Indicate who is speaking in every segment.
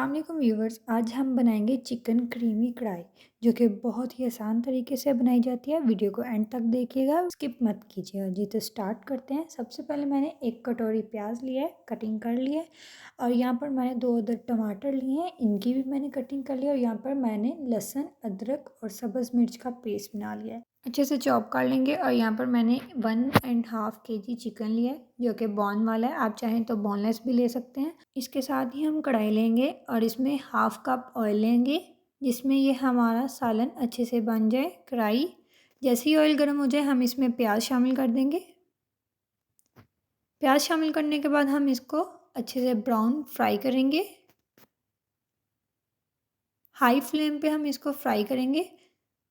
Speaker 1: अस्सलाम वालेकुम व्यूवर्स। आज हम बनाएंगे चिकन क्रीमी कढ़ाई, जो कि बहुत ही आसान तरीके से बनाई जाती है। वीडियो को एंड तक देखिएगा, स्किप मत कीजिएगा। जी तो स्टार्ट करते हैं। सबसे पहले मैंने एक कटोरी प्याज लिया है, कटिंग कर लिया है। और यहाँ पर मैंने 2 अदर टमाटर लिए हैं, इनकी भी मैंने कटिंग कर लिया। और यहाँ पर मैंने लहसुन, अदरक और सब्ज़ मिर्च का पेस्ट बना लिया है, अच्छे से चॉप कर लेंगे। और यहाँ पर मैंने 1.5 kg चिकन लिया है, जो कि बोन वाला है। आप चाहें तो बोनलेस भी ले सकते हैं। इसके साथ ही हम कढ़ाई लेंगे और इसमें 1/2 कप ऑयल लेंगे, जिसमें ये हमारा सालन अच्छे से बन जाए। कढ़ाई जैसे ही ऑयल गर्म हो जाए, हम इसमें प्याज शामिल कर देंगे। प्याज शामिल करने के बाद हम इसको अच्छे से ब्राउन फ्राई करेंगे। हाई फ्लेम पे हम इसको फ्राई करेंगे।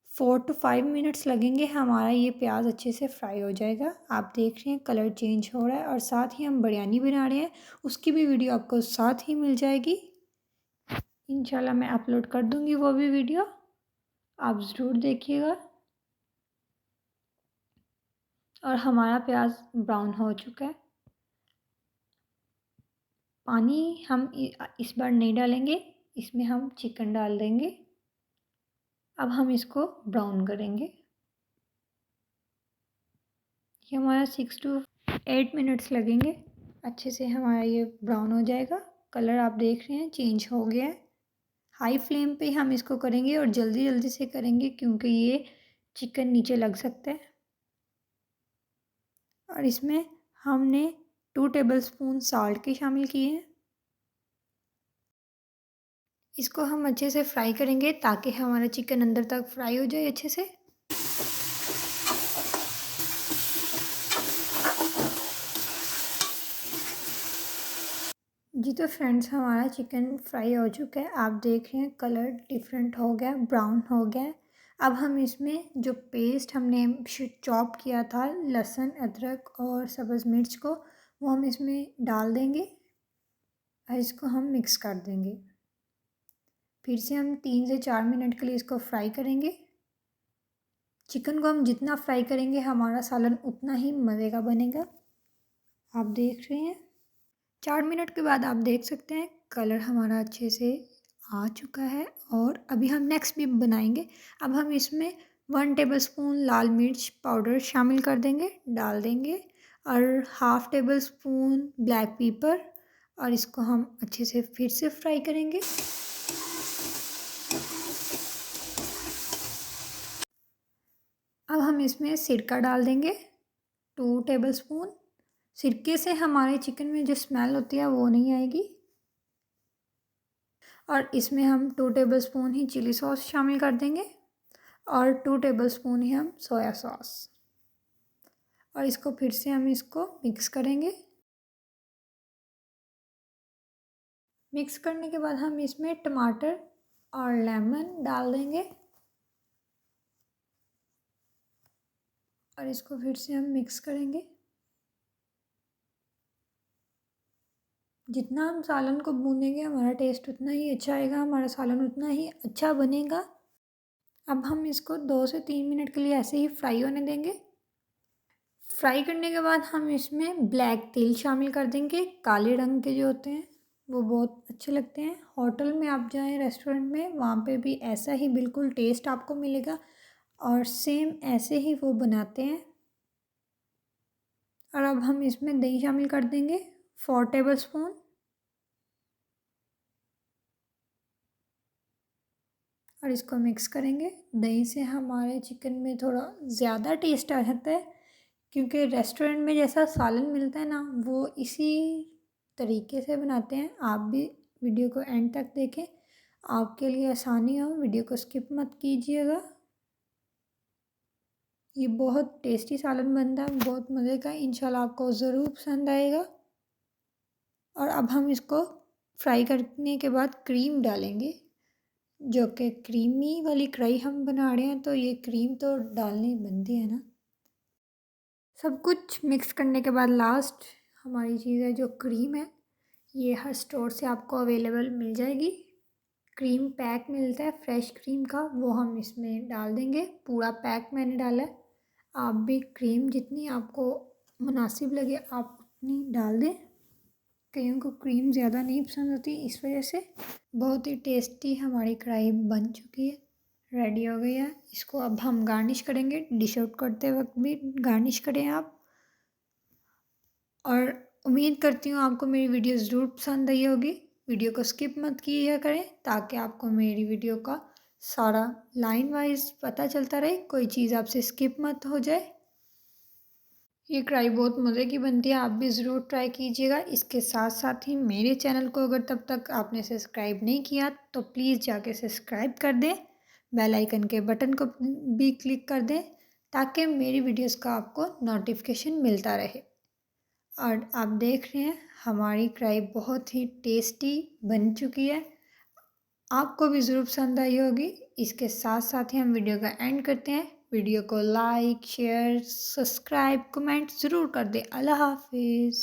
Speaker 1: 4 to 5 मिनट्स लगेंगे, हमारा ये प्याज अच्छे से फ्राई हो जाएगा। आप देख रहे हैं कलर चेंज हो रहा है। और साथ ही हम बिरयानी बना रहे हैं, उसकी भी वीडियो आपको साथ ही मिल जाएगी। इंशाल्लाह मैं अपलोड कर दूंगी वो भी वीडियो, आप ज़रूर देखिएगा। और हमारा प्याज ब्राउन हो चुका है। पानी हम इस बार नहीं डालेंगे, इसमें हम चिकन डाल देंगे। अब हम इसको ब्राउन करेंगे। ये हमारा 6 to 8 मिनट्स लगेंगे, अच्छे से हमारा ये ब्राउन हो जाएगा। कलर आप देख रहे हैं चेंज हो गया है। हाई फ्लेम पे हम इसको करेंगे और जल्दी जल्दी से करेंगे, क्योंकि ये चिकन नीचे लग सकता है। और इसमें हमने 2 टेबलस्पून साल्ट के शामिल किए हैं। इसको हम अच्छे से फ्राई करेंगे, ताकि हमारा चिकन अंदर तक फ्राई हो जाए अच्छे से। जी तो फ्रेंड्स, हमारा चिकन फ्राई हो चुका है। आप देख रहे हैं कलर डिफरेंट हो गया, ब्राउन हो गया है। अब हम इसमें जो पेस्ट हमने चॉप किया था, लहसुन, अदरक और सब्ज़ मिर्च को, वो हम इसमें डाल देंगे और इसको हम मिक्स कर देंगे। फिर से हम 3 से 4 मिनट के लिए इसको फ्राई करेंगे। चिकन को हम जितना फ्राई करेंगे, हमारा सालन उतना ही मज़े का बनेगा। आप देख रहे हैं 4 मिनट के बाद आप देख सकते हैं कलर हमारा अच्छे से आ चुका है। और अभी हम नेक्स्ट भी बनाएंगे। अब हम इसमें 1 टेबलस्पून लाल मिर्च पाउडर शामिल कर देंगे, डाल देंगे। और 1/2 टेबलस्पून ब्लैक पेपर, और इसको हम अच्छे से फिर से फ्राई करेंगे। अब हम इसमें सिरका डाल देंगे, 2 टेबलस्पून। सिरके से हमारे चिकन में जो स्मेल होती है वो नहीं आएगी। और इसमें हम 2 टेबलस्पून ही चिली सॉस शामिल कर देंगे और 2 टेबलस्पून ही हम सोया सॉस। और इसको फिर से हम इसको मिक्स करेंगे। मिक्स करने के बाद हम इसमें टमाटर और लेमन डाल देंगे और इसको फिर से हम मिक्स करेंगे। जितना हम सालन को भूनेंगे, हमारा टेस्ट उतना ही अच्छा आएगा, हमारा सालन उतना ही अच्छा बनेगा। अब हम इसको 2 से 3 मिनट के लिए ऐसे ही फ्राई होने देंगे। फ्राई करने के बाद हम इसमें ब्लैक तिल शामिल कर देंगे। काले रंग के जो होते हैं वो बहुत अच्छे लगते हैं। होटल में आप जाएं, रेस्टोरेंट में, वहाँ पे भी ऐसा ही बिल्कुल टेस्ट आपको मिलेगा और सेम ऐसे ही वो बनाते हैं। और अब हम इसमें दही शामिल कर देंगे, 4 टेबलस्पून। और इसको मिक्स करेंगे। दही से हमारे चिकन में थोड़ा ज़्यादा टेस्ट आ जाता है, क्योंकि रेस्टोरेंट में जैसा सालन मिलता है ना, वो इसी तरीके से बनाते हैं। आप भी वीडियो को एंड तक देखें, आपके लिए आसानी हो, वीडियो को स्किप मत कीजिएगा। ये बहुत टेस्टी सालन बनता है, बहुत मज़े का। इंशाल्लाह आपको ज़रूर पसंद आएगा। और अब हम इसको फ्राई करने के बाद क्रीम डालेंगे, जो कि क्रीमी वाली कढ़ाई हम बना रहे हैं, तो ये क्रीम तो डालनी बनती है ना। सब कुछ मिक्स करने के बाद लास्ट हमारी चीज़ है जो क्रीम है। ये हर स्टोर से आपको अवेलेबल मिल जाएगी। क्रीम पैक मिलता है फ्रेश क्रीम का, वो हम इसमें डाल देंगे। पूरा पैक मैंने डाला है। आप भी क्रीम जितनी आपको मुनासिब लगे आप उतनी डाल दें। कईयों को क्रीम ज़्यादा नहीं पसंद होती, इस वजह से बहुत ही टेस्टी हमारी कढ़ाई बन चुकी है, रेडी हो गई है। इसको अब हम गार्निश करेंगे। डिश आउट करते वक्त भी गार्निश करें आप। और उम्मीद करती हूँ आपको मेरी वीडियो ज़रूर पसंद आई होगी। वीडियो को स्किप मत किया करें ताकि आपको मेरी वीडियो का सारा लाइन वाइज पता चलता रहे, कोई चीज़ आपसे स्किप मत हो जाए। ये कढ़ाई बहुत मज़े की बनती है, आप भी ज़रूर ट्राई कीजिएगा। इसके साथ साथ ही मेरे चैनल को अगर तब तक आपने सब्सक्राइब नहीं किया तो प्लीज़ जाके सब्सक्राइब कर दें, बेल आइकन के बटन को भी क्लिक कर दें ताकि मेरी वीडियोस का आपको नोटिफिकेशन मिलता रहे। और आप देख रहे हैं हमारी कढ़ाई बहुत ही टेस्टी बन चुकी है, आपको भी ज़रूर पसंद आई होगी। इसके साथ साथ ही हम वीडियो का एंड करते हैं। वीडियो को लाइक शेयर सब्सक्राइब कमेंट ज़रूर कर दें। अल्लाह हाफिज़।